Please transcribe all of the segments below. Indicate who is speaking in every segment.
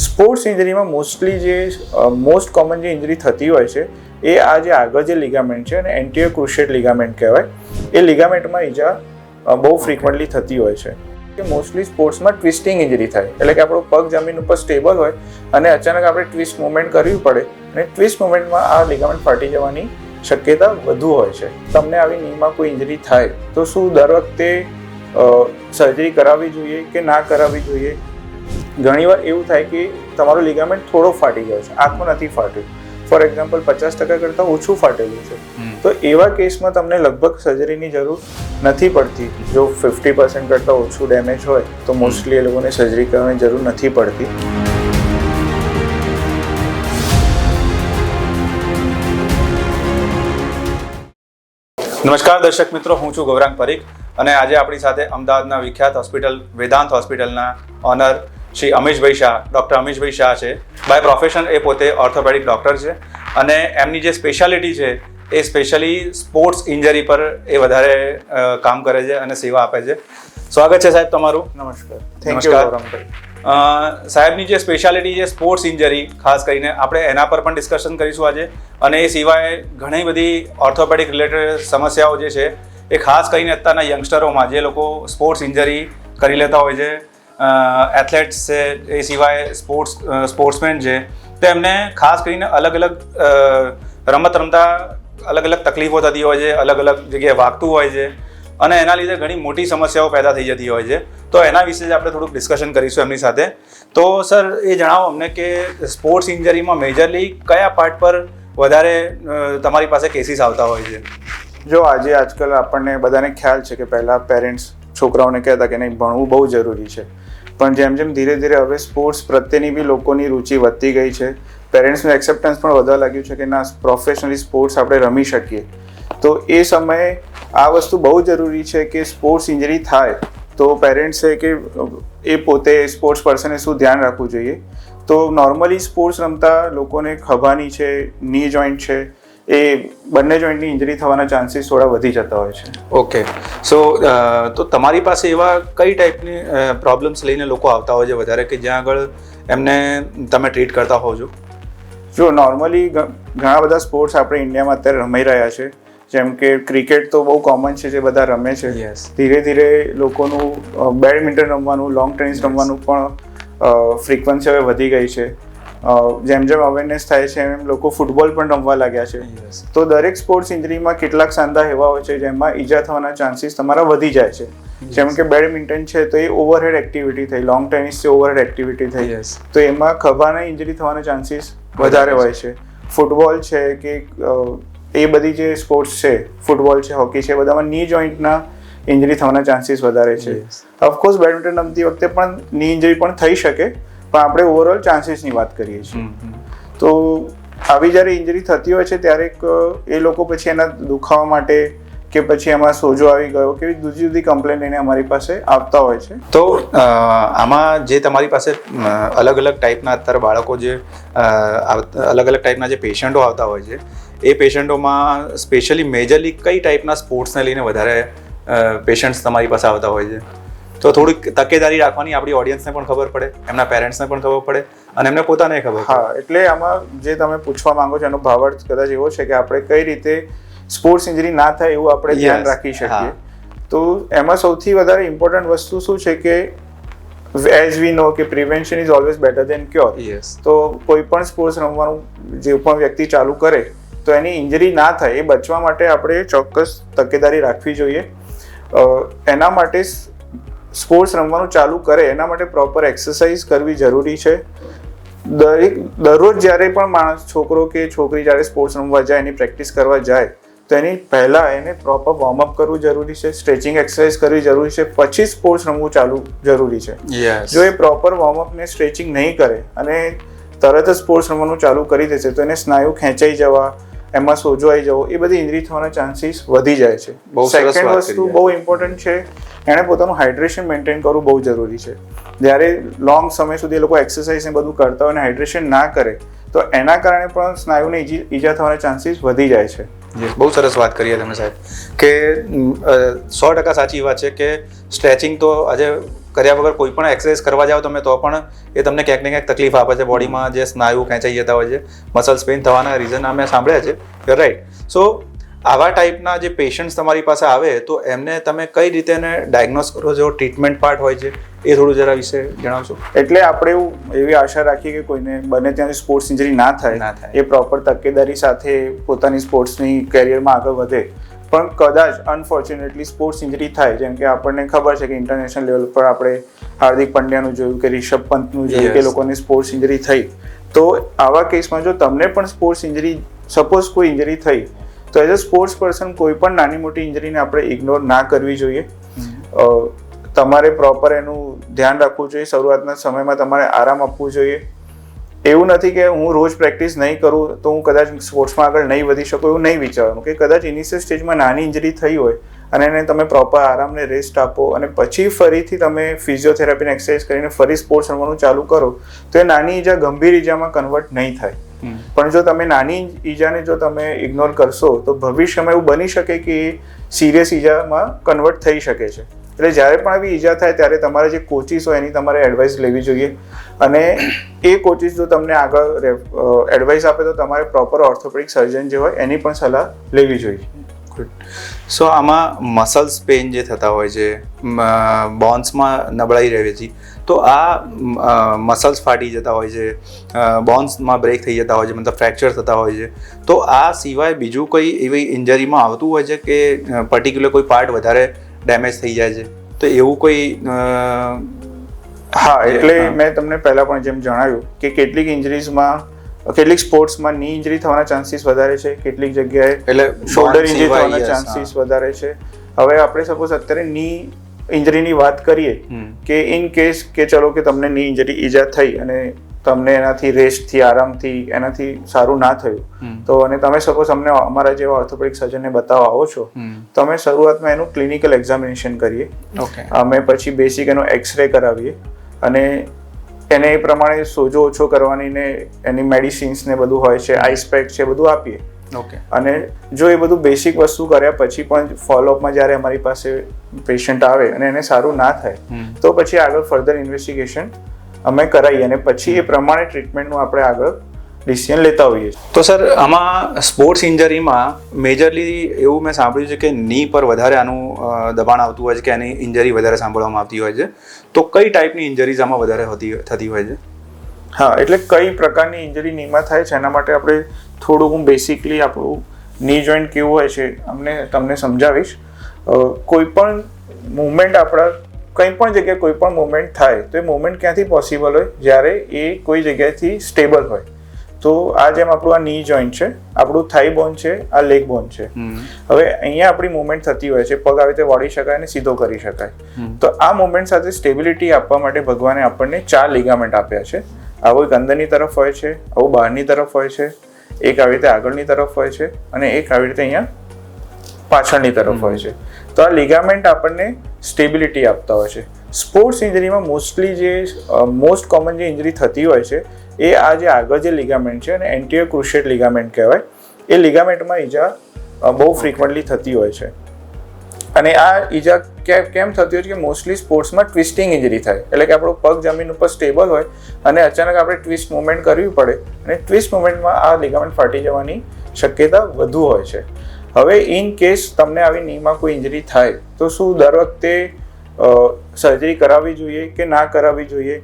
Speaker 1: Sports ઇન્જરીમાં most common જે injury થતી હોય છે એ આ જે આગળ જે લિગામેન્ટ છે અને એન્ટિયર ક્રુશિયેટ લિગામેન્ટ કહેવાય, એ લિગામેન્ટમાં ઈજા બહુ ફ્રીક્વન્ટલી થતી હોય છે. કે મોસ્ટલી સ્પોર્ટ્સમાં ટ્વિસ્ટિંગ ઇન્જરી થાય, એટલે કે આપણો પગ જમીન ઉપર સ્ટેબલ હોય અને અચાનક આપણે ટ્વિસ્ટ મુવમેન્ટ કરવી પડે અને ટ્વિસ્ટ મુવમેન્ટમાં આ લિગામેન્ટ ફાટી જવાની શક્યતા વધુ હોય છે. તમને આવી નીમાં કોઈ ઇન્જરી થાય તો શું દર વખતે સર્જરી કરાવવી જોઈએ કે ના કરાવવી જોઈએ? ઘણીવાર એવું થાય કે તમારો લિગામેન્ટ થોડો ફાટી ગયો છે, આખો નથી ફાટ્યો, ફોર એક્ઝામ્પલ 50% કરતાં ઓછું ફાટેલું છે, તો એવા કેસમાં તમને લગભગ સર્જરીની જરૂર નથી પડતી. જો 50% કરતાં ઓછું ડેમેજ હોય તો મોસ્ટલી એ લોકોને સર્જરી કરવાની જરૂર નથી પડતી.
Speaker 2: નમસ્કાર દર્શક મિત્રો, હું છું ગૌરાંગ પરીખ અને આજે આપણી સાથે અમદાવાદના વિખ્યાત હોસ્પિટલ વેદાંત હોસ્પિટલના ઓનર શ્રી અમીશભાઈ શાહ, ડૉક્ટર અમીશભાઈ શાહ છે. બાય પ્રોફેશન એ પોતે ઓર્થોપેડિક ડૉક્ટર છે અને એમની જે સ્પેશિયાલિટી છે એ સ્પેશિયલી સ્પોર્ટ્સ ઇન્જરી પર એ વધારે કામ કરે છે અને સેવા આપે છે. સ્વાગત છે સાહેબ તમારું.
Speaker 1: નમસ્કાર. Thank you Gaurangbhai.
Speaker 2: સાહેબની જે સ્પેશિયાલિટી છે સ્પોર્ટ્સ ઇન્જરી, ખાસ કરીને આપણે એના પર પણ ડિસ્કશન કરીશું આજે. અને એ સિવાય ઘણી બધી ઓર્થોપેડિક રિલેટેડ સમસ્યાઓ જે છે એ ખાસ કરીને અત્યારના યંગસ્ટરોમાં જે લોકો સ્પોર્ટ્સ ઇન્જરી કરી લેતા હોય છે, એથ્લેટ્સ છે, એ સિવાય સ્પોર્ટ્સમેન છે, તો એમને ખાસ કરીને અલગ અલગ રમત રમતા અલગ અલગ તકલીફો થતી હોય છે, અલગ અલગ જગ્યાએ વાગતું હોય છે અને એના લીધે ઘણી મોટી સમસ્યાઓ પેદા થઈ જતી હોય છે. તો એના વિશે જ આપણે થોડુંક ડિસ્કશન કરીશું એમની સાથે. તો સર, એ જણાવો અમને કે સ્પોર્ટ્સ ઇન્જરીમાં મેજરલી કયા પાર્ટ પર વધારે તમારી પાસે કેસીસ આવતા હોય છે?
Speaker 1: જો આજકાલ આપણને બધાને ખ્યાલ છે કે પહેલાં પેરેન્ટ્સ છોકરાઓને કહેતા કે નહીં, ભણવું બહુ જરૂરી છે, પણ જેમ જેમ ધીરે ધીરે હવે સ્પોર્ટ્સ પ્રત્યેની બી લોકોની રુચિ વધતી ગઈ છે, પેરેન્ટ્સનું એક્સેપ્ટન્સ પણ વધવા લાગ્યું છે કે ના, પ્રોફેશનલી સ્પોર્ટ્સ આપણે રમી શકીએ. તો એ સમયે આ વસ્તુ બહુ જરૂરી છે કે સ્પોર્ટ્સ ઇન્જરી થાય તો પેરેન્ટ્સે કે એ પોતે સ્પોર્ટ્સ પર્સને શું ધ્યાન રાખવું જોઈએ. તો નોર્મલી સ્પોર્ટ્સ રમતા લોકોને ખભાની છે, ની જોઈન્ટ છે, એ બંને જોઈન્ટની ઇન્જરી થવાના ચાન્સીસ થોડા વધી જતા હોય છે.
Speaker 2: ઓકે, તો તમારી પાસે એવા કઈ ટાઈપની પ્રોબ્લેમ્સ લઈને લોકો આવતા હોય છે વધારે, કે જ્યાં આગળ એમને તમે ટ્રીટ કરતા હોવ છો?
Speaker 1: જો નોર્મલી ઘણા બધા સ્પોર્ટ્સ આપણે ઇન્ડિયામાં અત્યારે રમાઈ રહ્યા છે, જેમ કે ક્રિકેટ તો બહુ કોમન છે, જે બધા રમે છે. ધીરે ધીરે લોકોનું બેડમિન્ટન રમવાનું, લોંગ ટેનિસ રમવાનું પણ ફ્રીક્વન્સી હવે વધી ગઈ છે. જેમ જેમ અવેરનેસ થાય છે એમ લોકો ફૂટબોલ પણ રમવા લાગ્યા છે. તો દરેક સ્પોર્ટ્સ ઇન્જરીમાં કેટલાક સાંધા એવા હોય છે જેમાં ઈજા થવાના ચાન્સીસ તમારા વધી જાય છે. જેમ કે બેડમિન્ટન છે તો એ ઓવરહેડ એક્ટિવિટી થઈ, લોંગ ટેનિસ છે ઓવરહેડ એક્ટિવિટી થઈ, તો એમાં ખભાના ઇન્જરી થવાના ચાન્સીસ વધારે હોય છે. ફૂટબોલ છે કે એ બધી જે સ્પોર્ટ્સ છે, ફૂટબોલ છે, હોકી છે, બધામાં ની જોઈન્ટના ઇન્જરી થવાના ચાન્સીસ વધારે છે. ઓફકોર્સ બેડમિન્ટન રમતી વખતે પણ ની ઇન્જરી પણ થઈ શકે, પણ આપણે ઓવરઓલ ચાન્સીસની વાત કરીએ છીએ. તો આવી જ્યારે ઇન્જરી થતી હોય છે ત્યારે એ લોકો પછી એના દુખાવા માટે કે પછી એમાં સોજો આવી ગયો કે જુદી જુદી કમ્પ્લેન લઈને અમારી પાસે આવતા હોય છે.
Speaker 2: તો આમાં જે તમારી પાસે અલગ અલગ ટાઈપના અત્યારે બાળકો જે અલગ અલગ ટાઈપના જે પેશન્ટો આવતા હોય છે, એ પેશન્ટોમાં સ્પેશિયલી મેજરલી કઈ ટાઈપના સ્પોર્ટ્સને લઈને વધારે પેશન્ટ્સ તમારી પાસે આવતા હોય છે? તો થોડીક તકેદારી રાખવાની આપણી ઓડિયન્સને પણ ખબર પડે, એમના પેરેન્ટ્સને પણ ખબર પડે અને એમને પોતાને ખબર પડે.
Speaker 1: હા, એટલે આમાં જે તમે પૂછવા માંગો છો એનો ભાવાર્થ કદાચ એવો છે કે આપણે કઈ રીતે સ્પોર્ટ્સ ઇન્જરી ના થાય એવું આપણે ધ્યાન રાખી શકીએ. તો એમાં સૌથી વધારે ઇમ્પોર્ટન્ટ વસ્તુ શું છે કે એઝ વી નો કે prevention is always better than cure. તો કોઈ પણ સ્પોર્ટ્સ રમવાનું જે પણ વ્યક્તિ ચાલુ કરે તો એની ઇન્જરી ના થાય એ બચવા માટે આપણે ચોક્કસ તકેદારી રાખવી જોઈએ. એના માટે સ્પોર્ટ્સ રમવાનું ચાલુ કરે એના માટે પ્રોપર એક્સરસાઇઝ કરવી જરૂરી છે. દરરોજ જ્યારે પણ માણસ, છોકરો કે છોકરી જ્યારે સ્પોર્ટ્સ રમવા જાય, એની પ્રેક્ટિસ કરવા જાય તો એની પહેલાં એને પ્રોપર વોર્મઅપ કરવું જરૂરી છે, સ્ટ્રેચિંગ એક્સરસાઇઝ કરવી જરૂરી છે, પછી સ્પોર્ટ્સ રમવું ચાલુ જરૂરી છે. જો એ પ્રોપર વોર્મઅપ ને સ્ટ્રેચિંગ નહીં કરે અને તરત જ સ્પોર્ટ્સ રમવાનું ચાલુ કરી દેશે તો એને સ્નાયુ ખેંચાઈ જવા, એમાં સોજો આવી જવો, એ બધી ઇન્જરી થવાના ચાન્સીસ વધી જાય છે. સેકન્ડ વસ્તુ બહુ ઇમ્પોર્ટન્ટ છે, એણે પોતાનું હાઇડ્રેશન મેન્ટેન કરવું બહુ જરૂરી છે. જ્યારે લોંગ સમય સુધી એ લોકો એક્સરસાઇઝ ને બધું કરતા હોય અને હાઇડ્રેશન ના કરે તો એના કારણે પણ સ્નાયુને ઈજા થવાના ચાન્સીસ વધી જાય છે.
Speaker 2: બહુ સરસ વાત કરીએ તમે સાહેબ, કે 100% સાચી વાત છે કે સ્ટ્રેચિંગ તો આજે કર્યા વગર કોઈ પણ એક્સરસાઇઝ કરવા જાઓ તમે તો પણ એ તમને ક્યાંક ને ક્યાંક તકલીફ આપે છે, બોડીમાં જે સ્નાયુ ખેંચાઈ જતા હોય છે, મસલ્સ પેઇન થવાના રીઝન અમે સાંભળ્યા છે, રાઈટ. સો આવા ટાઈપના જે પેશન્ટ્સ તમારી પાસે આવે તો એમને તમે કઈ રીતે એને ડાયગ્નોઝ કરો છો, ટ્રીટમેન્ટ પાર્ટ હોય છે એ થોડું જરા વિશે જણાવશો.
Speaker 1: એટલે આપણે એવી આશા રાખીએ કે કોઈને બને ત્યાં સ્પોર્ટ્સ ઇન્જરી ના થાય, એ પ્રોપર તકેદારી સાથે પોતાની સ્પોર્ટ્સની કેરિયરમાં આગળ વધે. પણ કદાચ અનફોર્ચ્યુનેટલી સ્પોર્ટ્સ ઇન્જરી થાય, જેમ કે આપણને ખબર છે કે ઇન્ટરનેશનલ લેવલ પર આપણે હાર્દિક પંડ્યાનું જોયું કે રિષભ પંતનું જોયું કે લોકોને સ્પોર્ટ્સ ઇન્જરી થઈ. તો આવા કેસમાં જો તમને પણ સ્પોર્ટ્સ ઇન્જરી, સપોઝ કોઈ ઇન્જરી થઈ, તો એઝ અ સ્પોર્ટ્સ પર્સન કોઈ પણ નાની મોટી ઇન્જરીને આપણે ઇગ્નોર ના કરવી જોઈએ. તમારે પ્રોપર એનું ધ્યાન રાખવું જોઈએ. શરૂઆતના સમયમાં તમારે આરામ આપવું જોઈએ. એવું નથી કે હું રોજ પ્રેક્ટિસ નહીં કરું તો હું કદાચ સ્પોર્ટ્સમાં આગળ નહીં વધી શકું, એવું નહીં વિચારવાનું. કે કદાચ ઇનિશિયલ સ્ટેજમાં નાની ઇન્જરી થઈ હોય અને એને તમે પ્રોપર આરામને રેસ્ટ આપો અને પછી ફરીથી તમે ફિઝિયોથેરાપીને એક્સરસાઇઝ કરીને ફરી સ્પોર્ટ્સ રમવાનું ચાલુ કરો તો એ નાની ઈજા ગંભીર ઈજામાં કન્વર્ટ નહીં થાય. પણ જો તમે નાની ઈજાને જો તમે ઇગ્નોર કરશો તો ભવિષ્યમાં એવું બની શકે કે એ સિરિયસ ઈજામાં કન્વર્ટ થઈ શકે છે. એટલે જ્યારે પણ આવી ઈજા થાય ત્યારે તમારા જે કોચિસ હોય એની તમારે એડવાઇસ લેવી જોઈએ. અને એ કોચિસ જો તમને આગળ એડવાઇસ આપે તો તમારે પ્રોપર ઓર્થોપેડિક સર્જન જે હોય એની પણ સલાહ લેવી જોઈએ.
Speaker 2: સો આમાં મસલ્સ પેઇન જે થતા હોય છે, બોન્સમાં નબળાઈ રહે છે, તો આ મસલ્સ ફાટી જતા હોય છે, બોન્સમાં બ્રેક થઈ જતા હોય છે, મતલબ ફ્રેક્ચર થતા હોય છે, તો આ સિવાય બીજું કોઈ એવી ઇન્જરીમાં આવતું હોય છે કે પર્ટિક્યુલર કોઈ પાર્ટ વધારે ડેમેજ થઈ જાય છે, તો એવું કોઈ?
Speaker 1: હા, એટલે મેં તમને પહેલાં પણ જેમ જણાવ્યું કે કેટલીક ઇન્જરીઝમાં, કેટલીક સ્પોર્ટ્સમાં ની ઇન્જરી થવાના ચાન્સીસ વધારે છે, કેટલીક જગ્યાએ એટલે શોલ્ડર ઇન્જરી થવાના ચાન્સીસ વધારે છે. હવે આપણે સપોઝ અત્યારે ની ઇન્જરીની વાત કરીએ કે ઇન કેસ કે ચલો કે તમને ની ઇન્જરી ઈજા થઈ અને તમને એનાથી રેસ્ટથી, આરામથી એનાથી સારું ના થયું તો અને તમે સપોઝ અમને અમારા જેવા ઓર્થોપેડિક સર્જનને બતાવવા આવો છો, તો અમે શરૂઆતમાં એનું ક્લિનિકલ એક્ઝામિનેશન કરીએ. અમે પછી બેસિક એનો એક્સરે કરાવીએ અને એને એ પ્રમાણે સોજો ઓછો કરવાની ને એની મેડિસિન્સ ને બધું હોય છે, આઈસ પેક છે, બધું આપીએ. અને જો એ બધું બેસિક વસ્તુ કર્યા પછી પણ ફોલોઅપમાં જ્યારે અમારી પાસે પેશન્ટ આવે અને એને સારું ના થાય તો પછી આગળ ફર્ધર ઇન્વેસ્ટિગેશન અમે કરાવીએ અને પછી એ પ્રમાણે ટ્રીટમેન્ટનું આપણે આગળ ડિસિઝન લેતા હોઈએ.
Speaker 2: તો સર આમાં સ્પોર્ટ્સ ઇન્જરીમાં મેજરલી એવું મેં સાંભળ્યું છે કે ની પર વધારે આનું દબાણ આવતું હોય છે, કે આની ઇન્જરી વધારે સાંભળવામાં આવતી હોય છે. તો કઈ ટાઈપની ઇન્જરીઝ આમાં વધારે થતી હોય છે?
Speaker 1: હા, એટલે કઈ પ્રકારની ઇન્જરી નીમાં થાય છે એના માટે આપણે થોડું હું બેસિકલી આપણું ની જોઈન્ટ કેવું હોય છે તમને સમજાવીશ. કોઈ પણ મુવમેન્ટ આપણા કંઈ પણ જગ્યાએ કોઈ પણ મુવમેન્ટ થાય તો એ મુવમેન્ટ ક્યાંથી પોસિબલ હોય? જ્યારે એ કોઈ જગ્યાએથી સ્ટેબલ હોય. તો આ જેમ આપણું આ ની જોઈન્ટ છે, આપણું થાઈ બોન છે, આ લેગ બોન છે. હવે અહીંયા આપણી મુવમેન્ટ થતી હોય છે, પગ આવી રીતે વળી શકાય અને સીધો કરી શકાય. તો આ મુવમેન્ટ સાથે સ્ટેબિલિટી આપવા માટે ભગવાને આપણને 4 લિગામેન્ટ આપ્યા છે. આવું એક અંદરની તરફ હોય છે, આવું બહારની તરફ હોય છે, એક આવી રીતે આગળની તરફ હોય છે અને એક આવી રીતે અહીંયા પાછળની તરફ હોય છે. તો આ લિગામેન્ટ આપણને સ્ટેબિલિટી આપતા હોય છે. સ્પોર્ટ્સ ઇન્જરીમાં મોસ્ટલી જે મોસ્ટ કોમન જે ઇન્જરી થતી હોય છે એ આ જે આગળ જે લિગામેન્ટ છે અને એન્ટિરિયર ક્રુશિયેટ લિગામેન્ટ કહેવાય, એ લિગામેન્ટમાં ઈજા બહુ ફ્રિકવન્ટલી થતી હોય છે. અને આ ઈજા કેમ થતી હોય છે કે મોસ્ટલી સ્પોર્ટ્સમાં ટ્વિસ્ટિંગ ઇન્જરી થાય, એટલે કે આપણો પગ જમીન ઉપર સ્ટેબલ હોય અને અચાનક આપણે ટ્વિસ્ટ મુવમેન્ટ કરવી પડે અને ટ્વિસ્ટ મુવમેન્ટમાં આ લિગામેન્ટ ફાટી જવાની શક્યતા વધુ હોય છે. હવે ઇન કેસ તમને આવી નીમાં કોઈ ઇન્જરી થાય તો શું દર વખતે સર્જરી કરાવવી જોઈએ કે ના કરાવવી જોઈએ?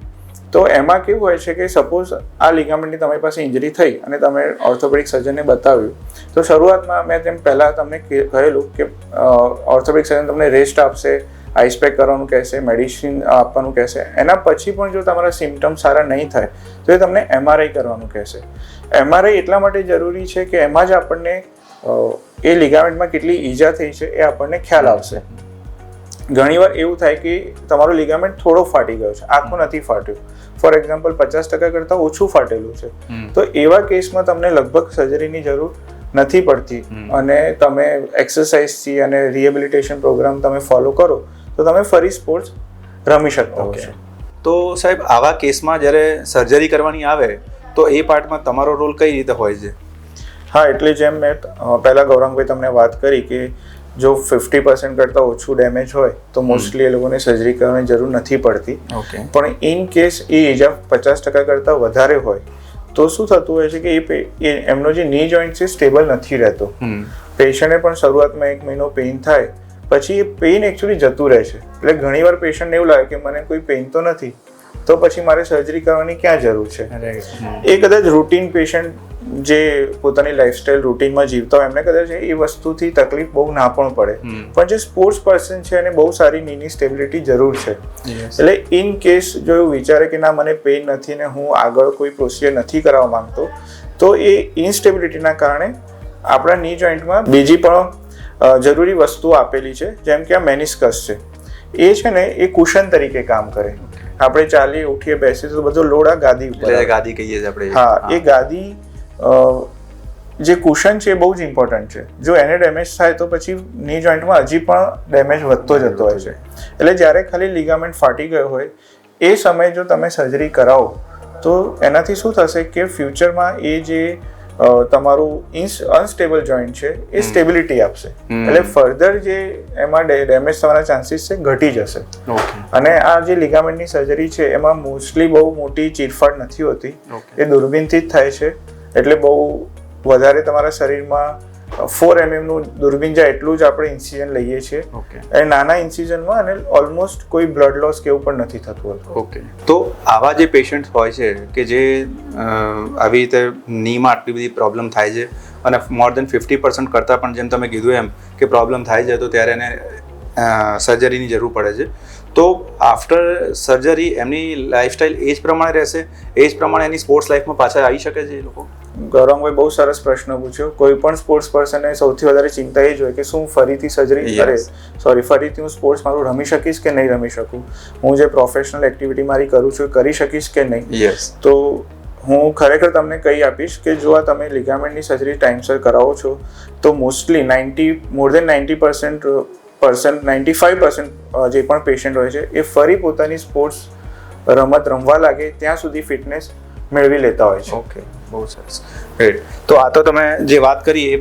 Speaker 1: તો એમાં કેવું હોય છે કે સપોઝ આ લિગામેન્ટની તમારી પાસે ઇન્જરી થઈ અને તમે ઓર્થોપેડિક સર્જનને બતાવ્યું તો શરૂઆતમાં મેં તેમ પહેલાં તમને કહેલું કે ઓર્થોપેડિક સર્જન તમને રેસ્ટ આપશે, આઈસ પેક કરવાનું કહેશે, મેડિસિન આપવાનું કહેશે. એના પછી પણ જો તમારા સિમ્ટમ સારા નહીં થાય તો એ તમને MRI કરવાનું કહેશે. MRI એટલા માટે જરૂરી છે કે એમાં જ આપણને એ લિગામેન્ટમાં કેટલી ઈજા થઈ છે એ આપણને ખ્યાલ આવશે. ઘણીવાર એવું થાય કે તમારું લિગામેન્ટ થોડો ફાટી ગયો છે, આખું નથી ફાટ્યું, ફોર એક્ઝામ્પલ 50% કરતાં ઓછું ફાટેલું છે, તો એવા કેસમાં તમને લગભગ સર્જરીની જરૂર નથી પડતી અને તમે એક્સરસાઇઝથી અને રિહેબિલિટેશન પ્રોગ્રામ તમે ફોલો કરો તો તમે ફરી સ્પોર્ટ્સ રમી શકતા હો છો.
Speaker 2: તો સાહેબ આવા કેસમાં જ્યારે સર્જરી કરવાની આવે તો એ પાર્ટમાં તમારો રોલ કઈ રીતે હોય છે?
Speaker 1: હા, એટલે જેમ મેં પહેલાં ગૌરંગભાઈ તમને વાત કરી કે જો 50% કરતાં ઓછું ડેમેજ હોય તો મોસ્ટલી એ લોકોને સર્જરી કરવાની જરૂર નથી પડતી. પણ ઇન કેસ એ ઇજા 50% કરતાં વધારે હોય તો શું થતું હોય છે કે એમનો જે ની જોઈન્ટ છે સ્ટેબલ નથી રહેતો. પેશન્ટને પણ શરૂઆતમાં 1 મહિનો પેઇન થાય, પછી એ પેઇન એકચ્યુઅલી જતું રહે છે. એટલે ઘણીવાર પેશન્ટને એવું લાગે કે મને કોઈ પેઇન તો નથી, તો પછી મારે સર્જરી કરવાની ક્યાં જરૂર છે. એ કદાચ રૂટીન પેશન્ટ જે પોતાની લાઈફસ્ટાઈલ રૂટીનમાં જીવતા હોય એમને કદાચ એ વસ્તુથી તકલીફ બહુ ના પણ પડે, પણ જે સ્પોર્ટ્સ પર્સન છે એને બહુ સારી નીની સ્ટેબિલિટી જરૂર છે. એટલે ઇન કેસ જો એવું વિચારે કે ના મને પેઇન નથી ને હું આગળ કોઈ પ્રોસિજર નથી કરાવવા માંગતો, તો એ ઇન્સ્ટેબિલિટીના કારણે આપણા ની જોઈન્ટમાં બીજી પણ જરૂરી વસ્તુઓ આપેલી છે, જેમ કે આ મેનિસ્કસ છે. એ છે ને એ કુશન તરીકે કામ કરે. આપણે ચાલીએ ઉઠીએ બેસીએ તો બધો લોડ આ ગાદી ઉપર,
Speaker 2: ગાદી કહીએ છીએ આપણે.
Speaker 1: હા, એ ગાદી જે કુશન છે એ બહુ જ ઇમ્પોર્ટન્ટ છે. જો એને ડેમેજ થાય તો પછી ની જોઈન્ટમાં હજી પણ ડેમેજ વધતો જતો હોય છે. એટલે જ્યારે ખાલી લિગામેન્ટ ફાટી ગયો હોય એ સમયે જો તમે સર્જરી કરાવો તો એનાથી શું થશે કે ફ્યુચરમાં એ જે તમારું અનસ્ટેબલ જોઈન્ટ છે એ સ્ટેબિલિટી આપશે. એટલે ફર્ધર જે એમાં ડેમેજ થવાના ચાન્સીસ છે ઘટી જશે. અને આ જે લિગામેન્ટની સર્જરી છે એમાં મોસ્ટલી બહુ મોટી ચીરફાડ નથી હોતી, એ દૂરબીનથી જ થાય છે. એટલે બહુ વધારે તમારા શરીરમાં 4 mm નું દૂરબીન જાય એટલું જ આપણે ઇન્સિઝન લઈએ છીએ. અને નાના ઇન્સિઝનમાં અને ઓલમોસ્ટ કોઈ બ્લડ લોસ કે એવું પણ નથી થતું હોતું.
Speaker 2: ઓકે, તો આવા જે પેશન્ટ હોય છે કે જે આવી રીતે નીમાં આટલી બધી પ્રોબ્લેમ થાય છે અને મોર દેન 50% કરતાં પણ જેમ તમે કીધું એમ કે પ્રોબ્લેમ થાય છે તો ત્યારે એને સર્જરીની જરૂર પડે છે. તો આફ્ટર સર્જરી એમની લાઈફસ્ટાઈલ એ જ પ્રમાણે રહેશે, એ જ પ્રમાણે એની સ્પોર્ટ્સ લાઈફમાં પાછા આવી શકે છે એ લોકો?
Speaker 1: ગૌરવભાઈ બહુ સરસ પ્રશ્ન પૂછ્યો. કોઈ પણ સ્પોર્ટ્સ પર્સનને સૌથી વધારે ચિંતા એ જ હોય કે શું ફરીથી સર્જરી ફરીથી હું સ્પોર્ટ્સ મારું રમી શકીશ કે નહીં રમી શકું, હું જે પ્રોફેશનલ એક્ટિવિટી મારી કરું છું કરી શકીશ કે નહીં. તો હું ખરેખર તમને કહી આપીશ કે જો આ તમે લિગામેન્ટની સર્જરી ટાઈમસર કરાવો છો તો મોસ્ટલી 95% જે પણ પેશન્ટ હોય છે એ ફરી પોતાની સ્પોર્ટ્સ રમત રમવા લાગે ત્યાં સુધી ફિટનેસ મેળવી લેતા હોય છે.
Speaker 2: ઓકે, બહુ સરસ. ગ્રેટ. તો આ તો તમે જે વાત કરી એ